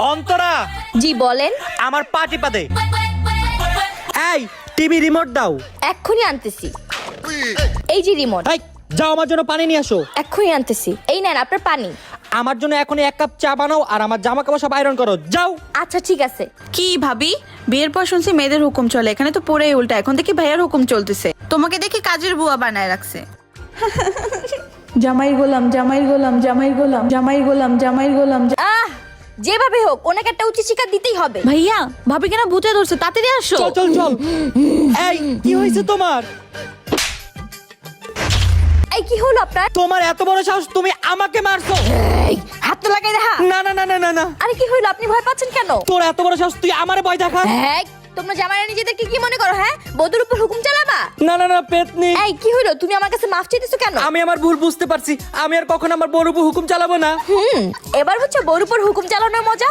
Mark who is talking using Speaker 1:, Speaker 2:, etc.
Speaker 1: অন্তরা,
Speaker 2: জি বলেন।
Speaker 1: আমার পা টিপা দে। এই টিভি রিমোট দাও।
Speaker 2: এক্ষুনি আনতেছি। এই যে রিমোট।
Speaker 1: এই যাও আমার জন্য পানি নিয়ে আসো।
Speaker 2: এক্ষুনি আনতেছি। এই নেন আপনার পানি।
Speaker 1: আমার জন্য এখনই 1 কাপ চা বানাও আর আমার জামা কাপড় সব আয়রন করো, যাও।
Speaker 2: আচ্ছা ঠিক আছে।
Speaker 3: কি ভাবি, বিয়ের পর শুনছি মেয়েদের হুকুম চলে, এখানে তো পুরাই উল্টা। এখন দেখি ভাইয়ার হুকুম চলতেছে, তোমাকে দেখি কাজের বুয়া বানায় রাখছে।
Speaker 4: জামাই গোলাম, জামাই গোলাম, জামাই গোলাম, জামাই গোলাম, জামাই গোলাম।
Speaker 2: আহ, যেভাবে হোক ওনাকে একটা উচিত শিক্ষা দিতেই হবে।
Speaker 3: ভাইয়া, ভাবি কেন ভূতে ধরছে, তাড়াতাড়ি আসো।
Speaker 1: চল চল চল। এই কি হয়েছে তোমার?
Speaker 2: এই কি হলো আপনার?
Speaker 1: তোমার এত বড় সাহস, তুমি আমাকে মারছো?
Speaker 2: এই হাত তো লাগাই দেখা।
Speaker 1: না না না না না না।
Speaker 2: আরে কি হলো, আপনি ভয় পাচ্ছেন কেন?
Speaker 1: তোর এত বড় সাহস, তুই আমারে ভয় দেখা?
Speaker 2: এই তোমরা জামাইরা নিজেদেরকে কি মনে করো? হ্যাঁ, বধূর উপর হুকুম চালাবা?
Speaker 1: না না না পেতনি।
Speaker 2: এই কি হলো, তুমি আমার কাছে মাফ চাইতেছো কেন?
Speaker 1: আমি আমার ভুল বুঝতে পারছি, আমি আর কখনো আমার বড় উপর হুকুম চালাবো না।
Speaker 2: এবার হচ্ছে বউর উপর হুকুম চালানোর মজা।